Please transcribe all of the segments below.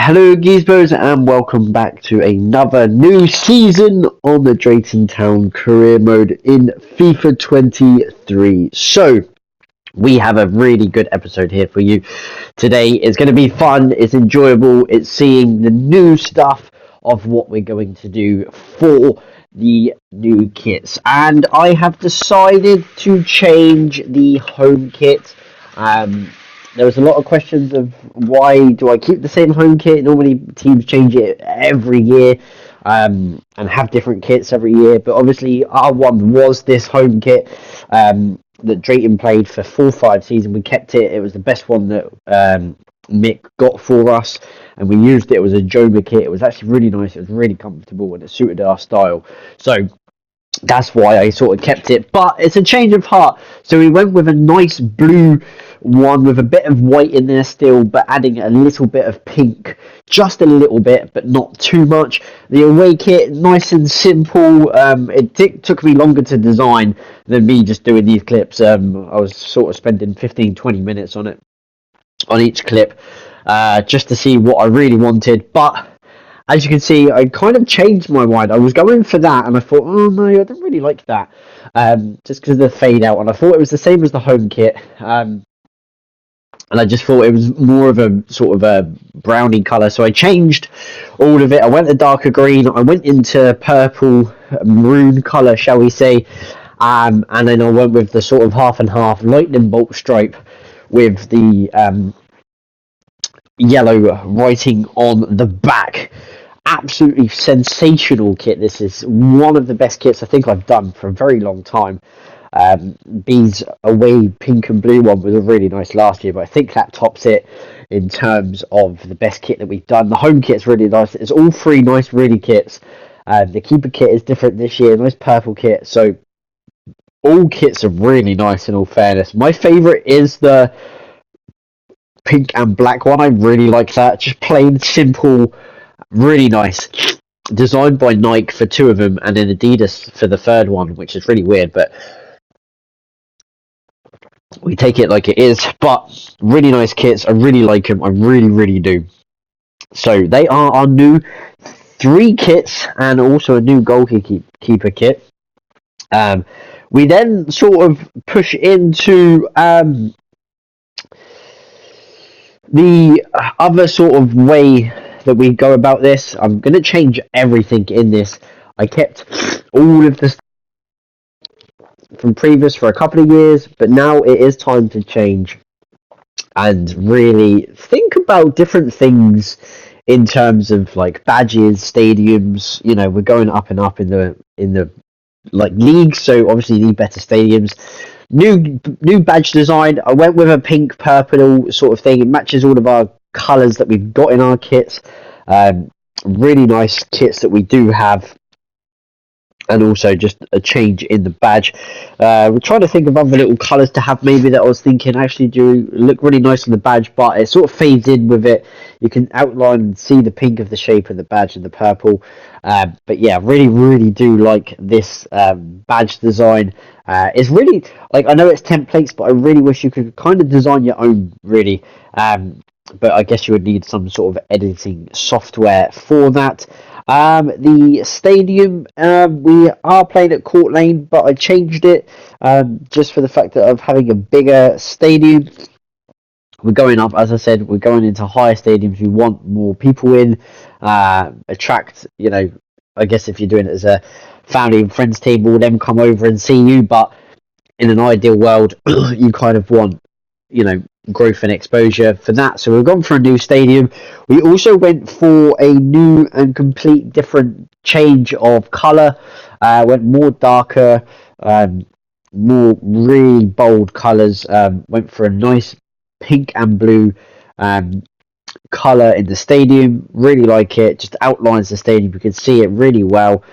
Hello, Gizmos, and welcome back to another new season on the Drayton Town career mode in FIFA 23. So, we have a really good episode here for you today. It's going to be fun, it's enjoyable, it's seeing the new stuff of what we're going to do for the new kits. And I have decided to change the home kit. There was a lot of questions of why do I keep the same home kit? Normally teams change it every year and have different kits every year. But obviously our one was this home kit that Drayton played for 4-5 season. We kept it. It was the best one that Mick got for us. And we used it. It was a Joma kit. It was actually really nice. It was really comfortable and it suited our style. So that's why I sort of kept it, but it's a change of heart. So we went with a nice blue one with a bit of white in there still, but adding a little bit of pink, just a little bit, but not too much. The away kit, nice and simple. It took me longer to design than me just doing these clips. I was sort of spending 15-20 minutes on it, on each clip, just to see what I really wanted, but as you can see, I kind of changed my mind. I was going for that, and I thought, oh no, I don't really like that, just because of the fade out. And I thought it was the same as the home kit, and I just thought it was more of a sort of a brownie colour. So I changed all of it. I went a darker green. I went into purple, maroon colour, shall we say, and then I went with the sort of half and half lightning bolt stripe with the yellow writing on the back. Absolutely sensational kit. This is one of the best kits I think I've done for a very long time. B's away pink and blue one was a really nice last year, but I think that tops it in terms of the best kit that we've done. The home kit's really nice. It's all three nice really kits. The keeper kit is different this year, nice purple kit. So all kits are really nice in all fairness. My favourite is the pink and black one. I really like that. Just plain simple, really nice. Designed by Nike for two of them, and then Adidas for the third one, which is really weird, but we take it like it is. But really nice kits. I really like them. I really do. So they are our new 3 kits, and also a new goalkeeper kit. We then sort of push into the other sort of way that we go about this. I'm going to change everything in this. I kept all of this from previous for a couple of years, but now it is time to change and really think about different things in terms of like badges, stadiums. You know, we're going up and up in the like leagues, so obviously you need better stadiums. New badge design. I went with a pink purple sort of thing. It matches all of our colours that we've got in our kits. Really nice kits that we do have, and also just a change in the badge. We're trying to think of other little colours to have maybe that I was thinking actually do look really nice on the badge, but it sort of fades in with it. You can outline and see the pink of the shape of the badge and the purple. But yeah, really do like this badge design. It's really, like, I know it's templates, but I really wish you could kind of design your own, really. But I guess you would need some sort of editing software for that. The stadium, we are playing at Court Lane, but I changed it just for the fact that of having a bigger stadium. We're going up, as I said, we're going into higher stadiums. We want more people in, attract, you know, I guess if you're doing it as a family and friends team, all them come over and see you. But in an ideal world, you kind of want, you know, growth and exposure for that. So we've gone for a new stadium. We also went for a new and complete different change of colour. Went more darker, more really bold colours. Went for a nice pink and blue colour in the stadium. Really like it. Just outlines the stadium. You can see it really well.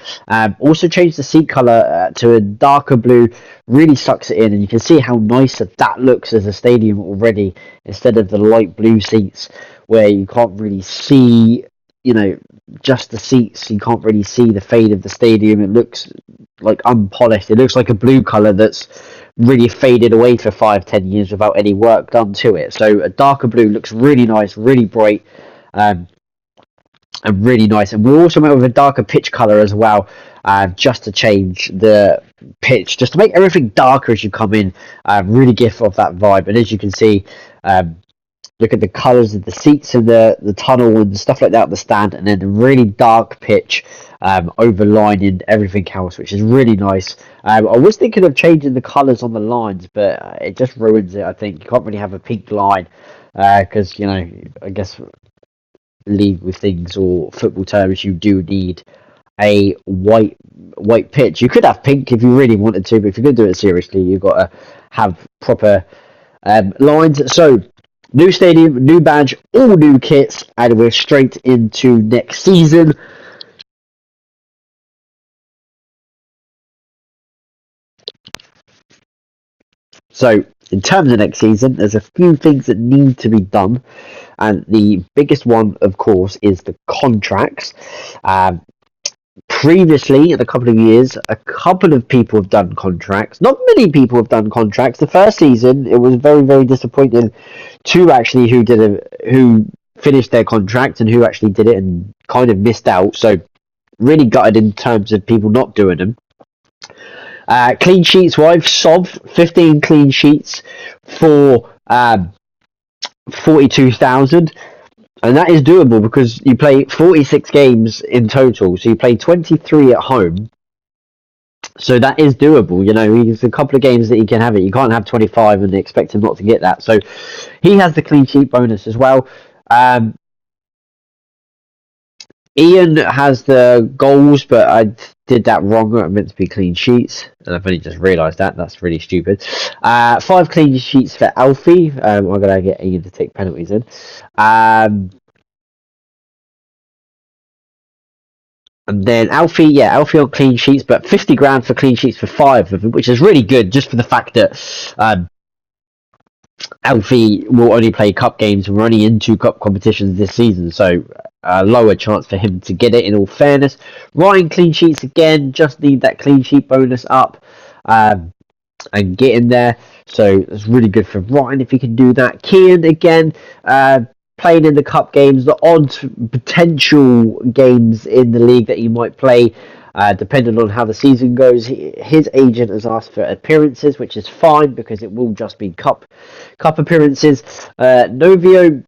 Also changed the seat colour to a darker blue. Really sucks it in, and you can see how nice that looks as a stadium already, instead of the light blue seats where you can't really see, you know, just the seats. You can't really see the fade of the stadium. It looks like unpolished. It looks like a blue colour that's really faded away for 5-10 years without any work done to it. So a darker blue looks really nice, really bright. and really nice. And we also went with a darker pitch color as well, just to change the pitch, just to make everything darker as you come in. Really give off that vibe. And as you can see, look at the colors of the seats and the tunnel and stuff like that, the stand, and then the really dark pitch overlining everything else, which is really nice. I was thinking of changing the colors on the lines, but it just ruins it. I think you can't really have a pink line because I guess league with things or football terms, you do need a white pitch. You could have pink if you really wanted to, but if you're going to do it seriously, you've got to have proper lines. So, new stadium, new badge, all new kits, and we're straight into next season. So, in terms of next season, there's a few things that need to be done, and the biggest one, of course, is the contracts. Previously, in a couple of years, a couple of people have done contracts. Not many people have done contracts. The first season, it was very, very disappointing to actually who finished their contract and who actually did it and kind of missed out. So, really gutted in terms of people not doing them. Clean sheets wise, Sov 15 clean sheets for 42,000. And that is doable because you play 46 games in total. So you play 23 at home. So that is doable. There's a couple of games that you can have it. You can't have 25 and expect him not to get that. So he has the clean sheet bonus as well. Ian has the goals, but I did that wrong. I meant to be clean sheets, and I've only just realised that. That's really stupid. 5 clean sheets for Alfie. I'm going to get Ian to take penalties in. And then Alfie on clean sheets, but 50 grand for clean sheets for 5 of them, which is really good, just for the fact that Alfie will only play cup games. We're only in 2 cup competitions this season, so a lower chance for him to get it, in all fairness. Ryan clean sheets again, just need that clean sheet bonus up and get in there. So it's really good for Ryan if he can do that. Kian again, playing in the cup games, the odd potential games in the league that he might play. Depending on how the season goes, his agent has asked for appearances, which is fine because it will just be cup appearances. Novio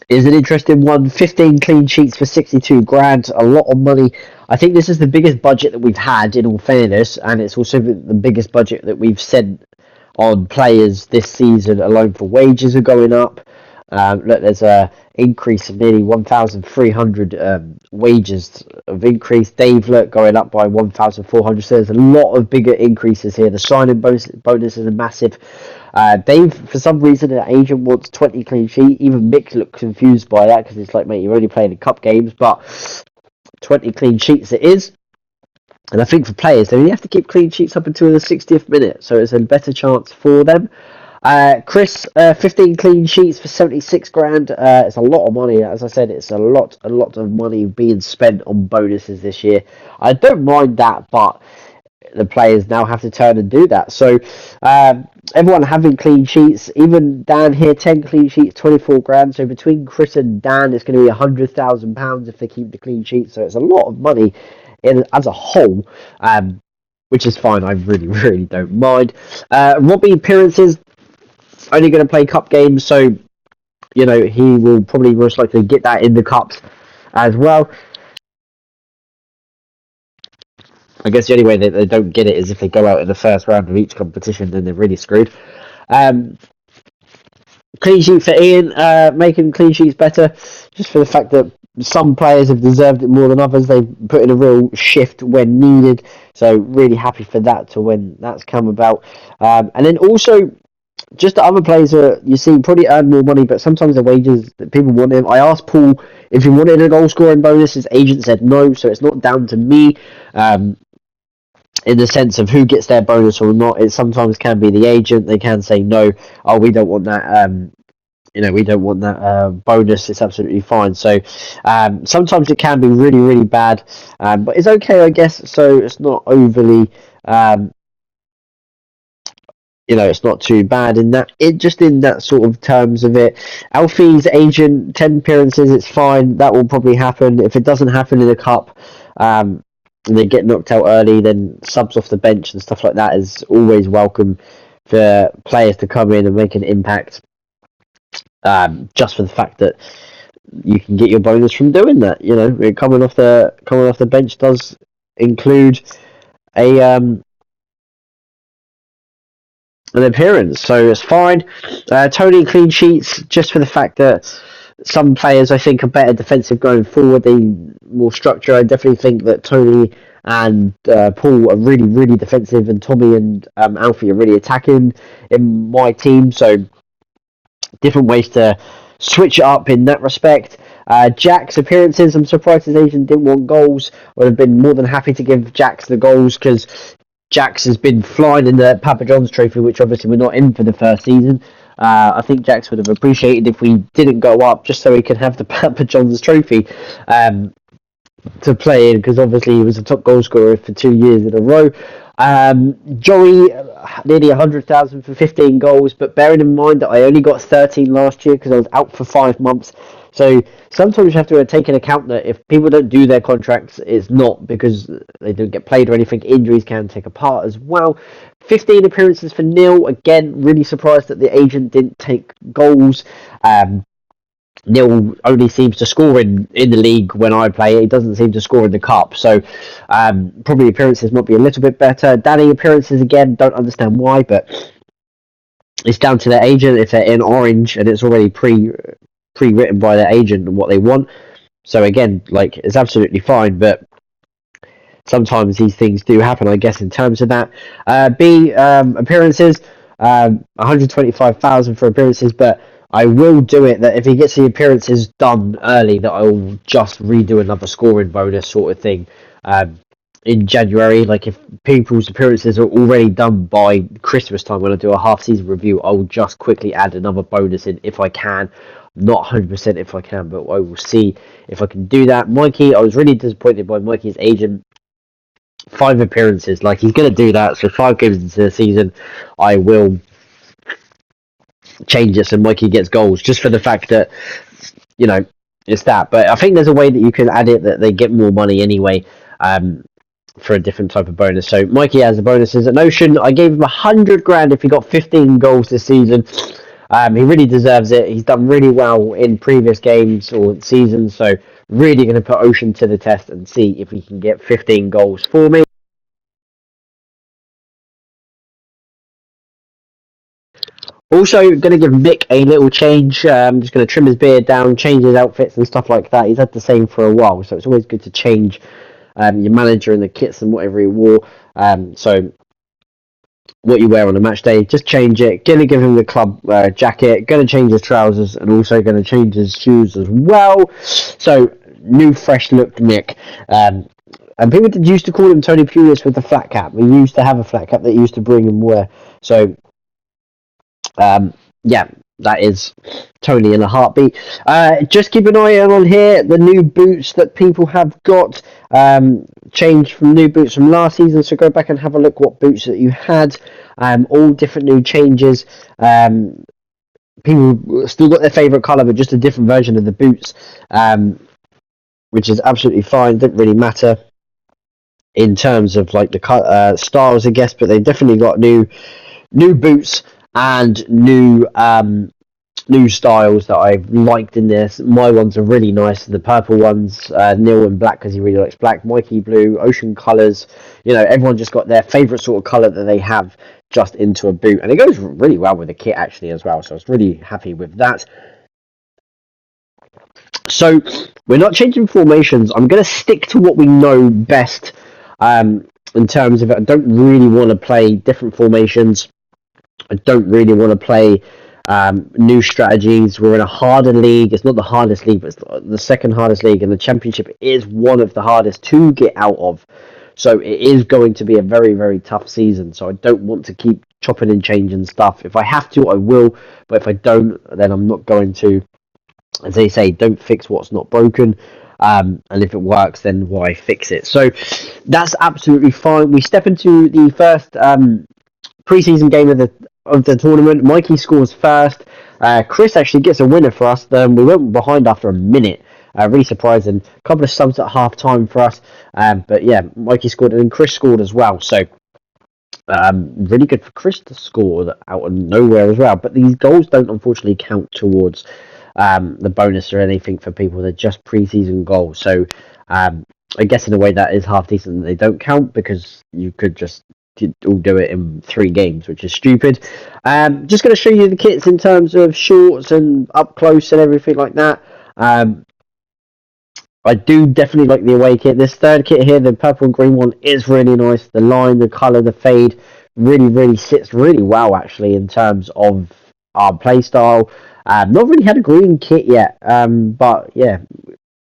is an interesting one. 15 clean sheets for 62 grand, a lot of money. I think this is the biggest budget that we've had, in all fairness, and it's also the biggest budget that we've sent on players this season alone. For wages are going up. Look, there's a increase of nearly 1,300 wages of increase. Dave, look, going up by 1,400. So there's a lot of bigger increases here. The signing bonus is a massive. Dave, for some reason, an agent wants 20 clean sheet. Even Mick looked confused by that because it's like, mate, you're only playing in cup games, but 20 clean sheets it is. And I think for players, they only have to keep clean sheets up until the 60th minute, so it's a better chance for them. Chris, 15 clean sheets for 76 grand. It's a lot of money. As I said, it's a lot of money being spent on bonuses this year. I don't mind that, but the players now have to turn and do that. So everyone having clean sheets. Even Dan here, 10 clean sheets, 24 grand. So between Chris and Dan, it's going to be £100,000 if they keep the clean sheets. So it's a lot of money as a whole. Which is fine. I really don't mind. Robbie appearances, only going to play cup games, so he will probably most likely get that in the cups as well. I guess the only way that they don't get it is if they go out in the first round of each competition, then they're really screwed. Clean sheet for Ian, making clean sheets better, just for the fact that some players have deserved it more than others. They've put in a real shift when needed, so really happy for that to when that's come about. And then also, just the other players you see probably earn more money, but sometimes the wages that people want him. I asked Paul if he wanted a goal scoring bonus. His agent said no, so it's not down to me in the sense of who gets their bonus or not. It sometimes can be the agent. They can say no. Oh, we don't want that. We don't want that bonus. It's absolutely fine. So sometimes it can be really bad, but it's okay, I guess. So it's not overly it's not too bad in that. It just in that sort of terms of it. Alfie's agent, 10 appearances, it's fine. That will probably happen. If it doesn't happen in the cup, and they get knocked out early, then subs off the bench and stuff like that is always welcome for players to come in and make an impact. Just for the fact that you can get your bonus from doing that. Coming off the bench does include a an appearance, so it's fine. Tony clean sheets, just for the fact that some players I think are better defensive going forward. They more structure. I definitely think that Tony and Paul are really, really defensive, and Tommy and Alfie are really attacking in my team. So different ways to switch it up in that respect. Jack's appearances, I'm surprised his agent didn't want goals. Would have been more than happy to give Jack's the goals, because Jax has been flying in the Papa John's trophy, which obviously we're not in for the first season. I think Jax would have appreciated if we didn't go up, just so he could have the Papa John's trophy to play in, because obviously he was a top goal scorer for 2 years in a row. Joey, nearly 100,000 for 15 goals, but bearing in mind that I only got 13 last year because I was out for 5 months. So sometimes you have to take into account that if people don't do their contracts, it's not because they don't get played or anything. Injuries can take a part as well. 15 appearances for Neil. Again, really surprised that the agent didn't take goals. Neil only seems to score in the league when I play. He doesn't seem to score in the cup. So probably appearances might be a little bit better. Danny, appearances again, don't understand why, but it's down to their agent. If they're in orange and it's already pre-written by their agent and what they want. So again, it's absolutely fine, but sometimes these things do happen, I guess, in terms of that. Appearances, 125,000 for appearances, but I will do it that if he gets the appearances done early, that I will just redo another scoring bonus sort of thing in January. If people's appearances are already done by Christmas time, when I do a half-season review, I'll just quickly add another bonus in if I can. Not 100% if I can, but I will see if I can do that. Mikey, I was really disappointed by Mikey's agent. 5 appearances, he's going to do that. So 5 games into the season, I will change it so Mikey gets goals, just for the fact that it's that. But I think there's a way that you can add it that they get more money anyway, for a different type of bonus. So Mikey has the bonuses at Notion. I gave him 100 grand if he got 15 goals this season. He really deserves it. He's done really well in previous games or seasons, so really going to put Ocean to the test and see if he can get 15 goals for me. Also, going to give Mick a little change. I'm just going to trim his beard down, change his outfits and stuff like that. He's had the same for a while, so it's always good to change your manager and the kits and whatever he wore. So what you wear on a match day, just change it. Gonna give him the club jacket, gonna change his trousers, and also gonna change his shoes as well. So new fresh look Mick. And people used to call him Tony Pulis with the flat cap. He used to have a flat cap that he used to bring and wear. So yeah, that is Tony in a heartbeat. Just keep an eye on here, the new boots that people have got, changed from new boots from last season, so go back and have a look what boots that you had, all different new changes. People still got their favourite colour, but just a different version of the boots, which is absolutely fine, doesn't really matter in terms of the styles, I guess, but they definitely got new boots and new styles that I've liked in this. My ones are really nice. The purple ones, Neil in black because he really likes black, Mikey blue, ocean colours. Everyone just got their favourite sort of colour that they have just into a boot, and it goes really well with the kit actually as well. So I was really happy with that. So we're not changing formations. I'm going to stick to what we know best in terms of it. I don't really want to play different formations. I don't really want to play new strategies. We're in a harder league. It's not the hardest league, but it's the second hardest league, and the championship is one of the hardest to get out of. So it is going to be a very, very tough season. So I don't want to keep chopping and changing stuff. If I have to, I will. But if I don't, then I'm not going to. As they say, don't fix what's not broken. And if it works, then why fix it? So that's absolutely fine. We step into the first preseason game of the tournament. Mikey scores first. Chris actually gets a winner for us. We went behind after a minute. Really surprising. A couple of subs at half time for us. But yeah, Mikey scored and then Chris scored as well. So really good for Chris to score out of nowhere as well. But these goals don't unfortunately count towards the bonus or anything for people. They're just pre-season goals. So I guess in a way that is half decent. They don't count because you could just all do it in 3 games, which is stupid. Just going to show you the kits in terms of shorts and up close and everything like that. I do definitely like the away kit. This third kit here, the purple and green one, is really nice. The line, the colour, the fade really sits really well actually in terms of our playstyle. Not really had a green kit yet, but yeah.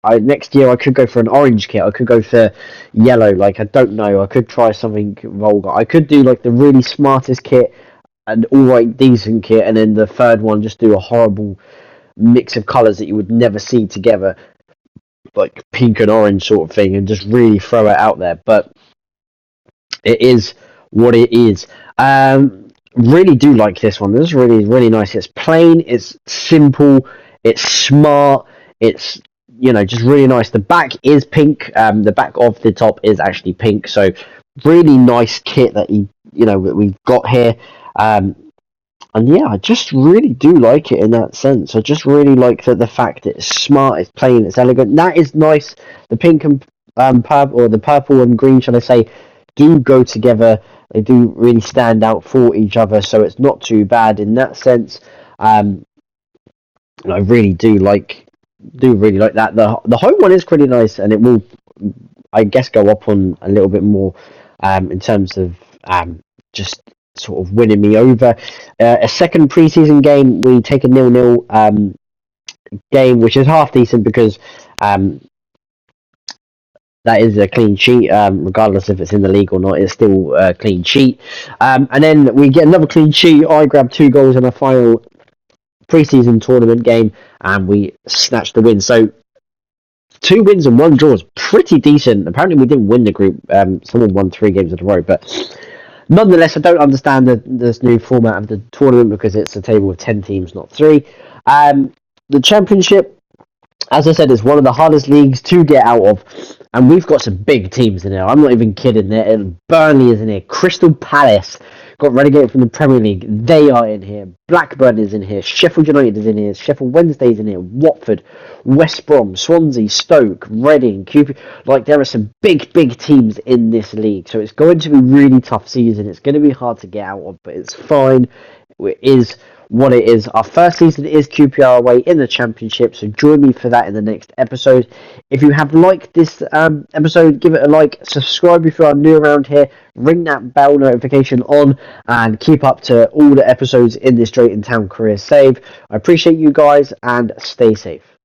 Next year I could go for an orange kit. I could go for yellow. Like, I don't know. I could try something vulgar. I could do like the really smartest kit, an alright decent kit, and then the third one just do a horrible mix of colours that you would never see together, like pink and orange sort of thing, and just really throw it out there. But it is what it is. Really do like this one. This is really nice. It's plain, it's simple, it's smart, it's just really nice. The back is pink. The back of the top is actually pink. So really nice kit that we've got here. And yeah, I just really do like it in that sense. I just really like the fact that it's smart, it's plain, it's elegant. That is nice. The pink and purple, or the purple and green, shall I say, do go together. They do really stand out for each other, so it's not too bad in that sense. I really do really like that. The home one is pretty nice, and it will, I guess, go up on a little bit more in terms of just sort of winning me over. A second preseason game, we take a 0-0 game, which is half decent because that is a clean sheet, regardless if it's in the league or not. It's still a clean sheet. And then we get another clean sheet. I grab 2 goals in a final preseason tournament game, and we snatched the win. So 2 wins and 1 draw is pretty decent. Apparently we didn't win the group. Someone won 3 games in a row, but nonetheless, I don't understand this new format of the tournament because it's a table of 10 teams, not 3. The championship, as I said, is one of the hardest leagues to get out of, and we've got some big teams in there. I'm not even kidding. Burnley is in here. Crystal Palace got relegated from the Premier League. They are in here. Blackburn is in here. Sheffield United is in here. Sheffield Wednesday is in here. Watford, West Brom, Swansea, Stoke, Reading, QP. Like, there are some big teams in this league. So it's going to be a really tough season. It's going to be hard to get out of, but it's fine. It is what it is. Our first season is QPR away in the Championship, so join me for that in the next episode. If you have liked this episode, give it a like, subscribe if you are new around here, ring that bell notification on, and keep up to all the episodes in this Drayton Town Career Save. I appreciate you guys, and stay safe.